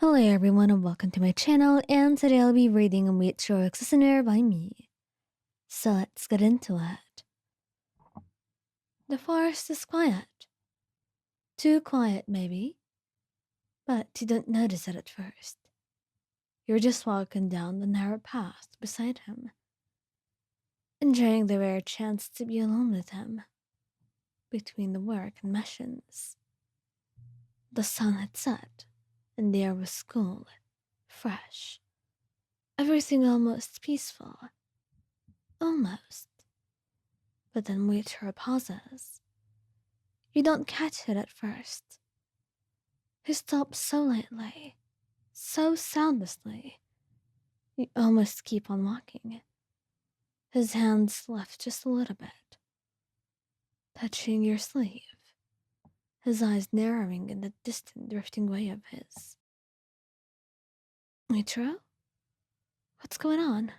Hello everyone and welcome to my channel, and today I'll be reading a Muichiro Listener by me. So let's get into it. The forest is quiet. Too quiet maybe, but you don't notice it at first. You're just walking down the narrow path beside him, enjoying the rare chance to be alone with him, between the work and missions. The sun had set, and the air was cool, fresh. Everything almost peaceful. Almost. But then Muichiro pauses. You don't catch it at first. He stops so lightly, so soundlessly. You almost keep on walking. His hands left just a little bit, touching your sleeve, his eyes narrowing in the distant drifting way of his. Muichiro? What's going on?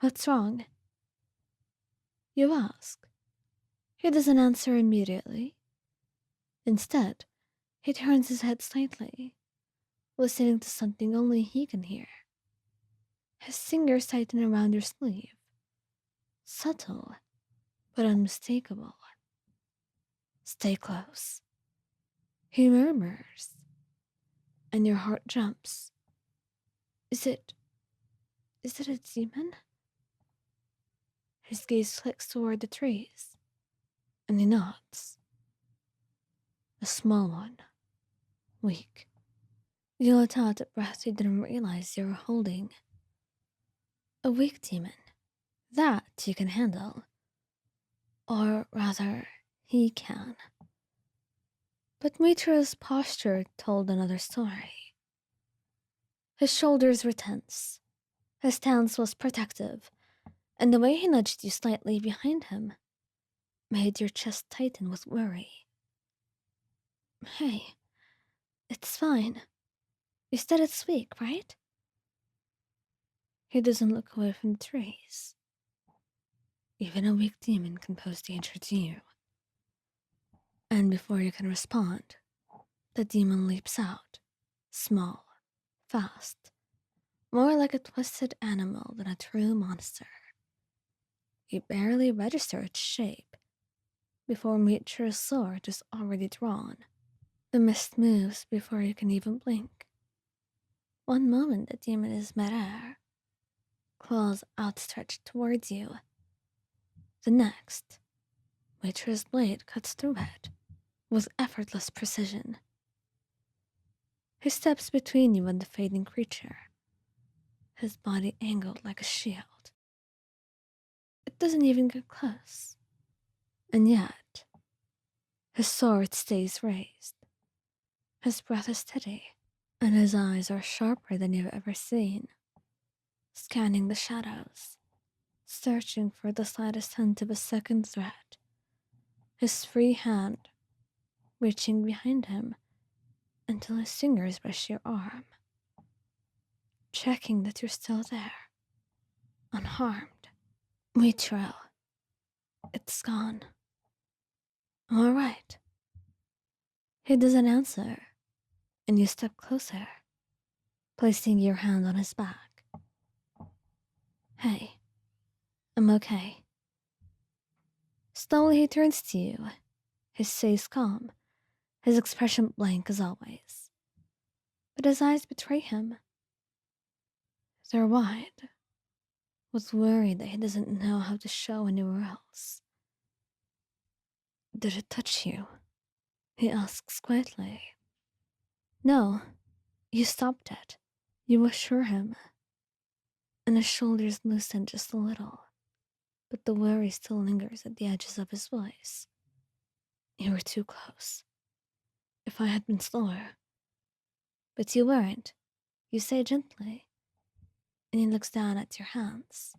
What's wrong? You ask. He doesn't answer immediately. Instead, he turns his head slightly, listening to something only he can hear. His fingers tighten around your sleeve. Subtle, but unmistakable. Stay close. He murmurs, and your heart jumps. Is it a demon? His gaze flicks toward the trees, and he nods. A small one. Weak. You let out a breath you didn't realize you were holding. A weak demon. That you can handle. Or rather, he can. But Mitra's posture told another story. His shoulders were tense. His stance was protective, and the way he nudged you slightly behind him made your chest tighten with worry. Hey, it's fine. You said it's weak, right? He doesn't look away from the trees. Even a weak demon can pose danger to you. And before you can respond, the demon leaps out, small, fast, more like a twisted animal than a true monster. You barely register its shape before Michiro's sword is already drawn. The mist moves before you can even blink. One moment the demon is midair, claws outstretched towards you. The next, Michiro's blade cuts through it with effortless precision. He steps between you and the fading creature, his body angled like a shield. It doesn't even get close. And yet, his sword stays raised. His breath is steady, and his eyes are sharper than you've ever seen, scanning the shadows, searching for the slightest hint of a second threat. His free hand reaching behind him until his fingers brush your arm, checking that you're still there, unharmed. Muichiro, it's gone. I'm all right. He doesn't answer, and you step closer, placing your hand on his back. Hey, I'm okay. Slowly he turns to you, his face calm, his expression blank as always. But his eyes betray him. They're wide, with worry that he doesn't know how to show anywhere else. Did it touch you? He asks quietly. No, you stopped it. You assure him. And his shoulders loosen just a little, but the worry still lingers at the edges of his voice. You were too close. If I had been slower. But you weren't. You say gently. And he looks down at your hands,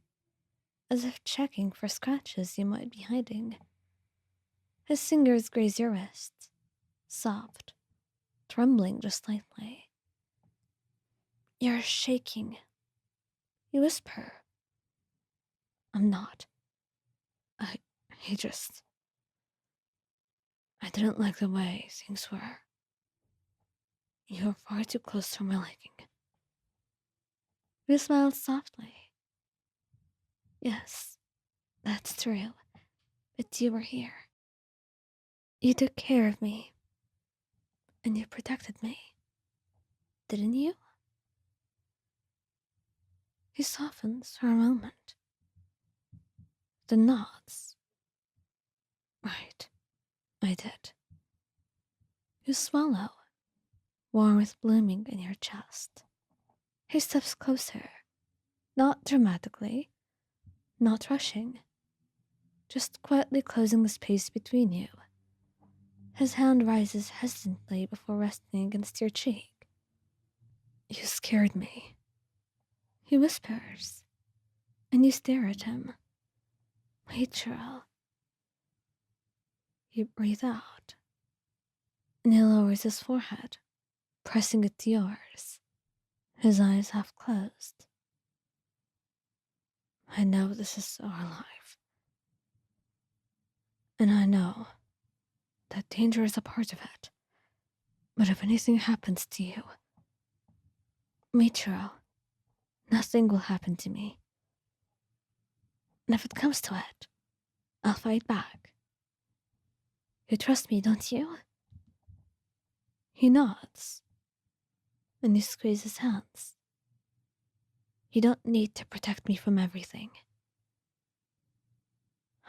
as if checking for scratches you might be hiding. His fingers graze your wrist, soft, trembling just slightly. You're shaking. You whisper. I'm not. He just... I didn't like the way things were. You're far too close for my liking. You smiled softly. Yes, that's true. But you were here. You took care of me. And you protected me. Didn't you? He softens for a moment. The nods. Right, I did. You swallow, warmth blooming in your chest. He steps closer, not dramatically, not rushing, just quietly closing the space between you. His hand rises hesitantly before resting against your cheek. You scared me, he whispers, and you stare at him. Muichiro. You breathe out, and he lowers his forehead, pressing it to yours, his eyes half closed. I know this is our life, and I know that danger is a part of it. But if anything happens to you, Muichiro, nothing will happen to me. And if it comes to it, I'll fight back. You trust me, don't you? He nods, and you squeeze his hands. You don't need to protect me from everything.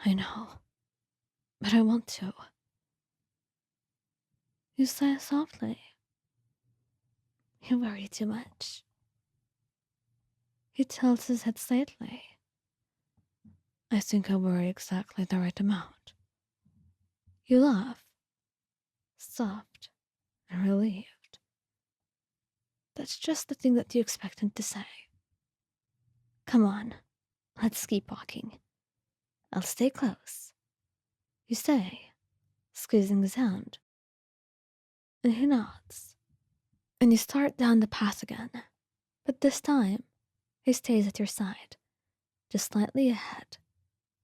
I know, but I want to. You sigh softly. You worry too much. He tilts his head slightly. I think I worry exactly the right amount. You laugh, soft and relieved. That's just the thing that you expect him to say. Come on, let's keep walking. I'll stay close. You say, squeezing his hand. And he nods. And you start down the path again. But this time, he stays at your side, just slightly ahead,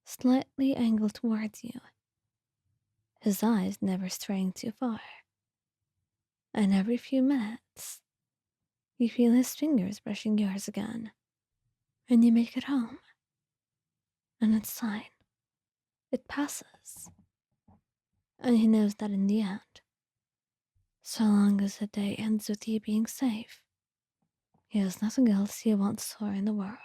slightly angled towards you. His eyes never straying too far. And every few minutes, you feel his fingers brushing yours again. And you make it home. And it's fine. It passes. And he knows that in the end, so long as the day ends with you being safe, he has nothing else he wants for in the world.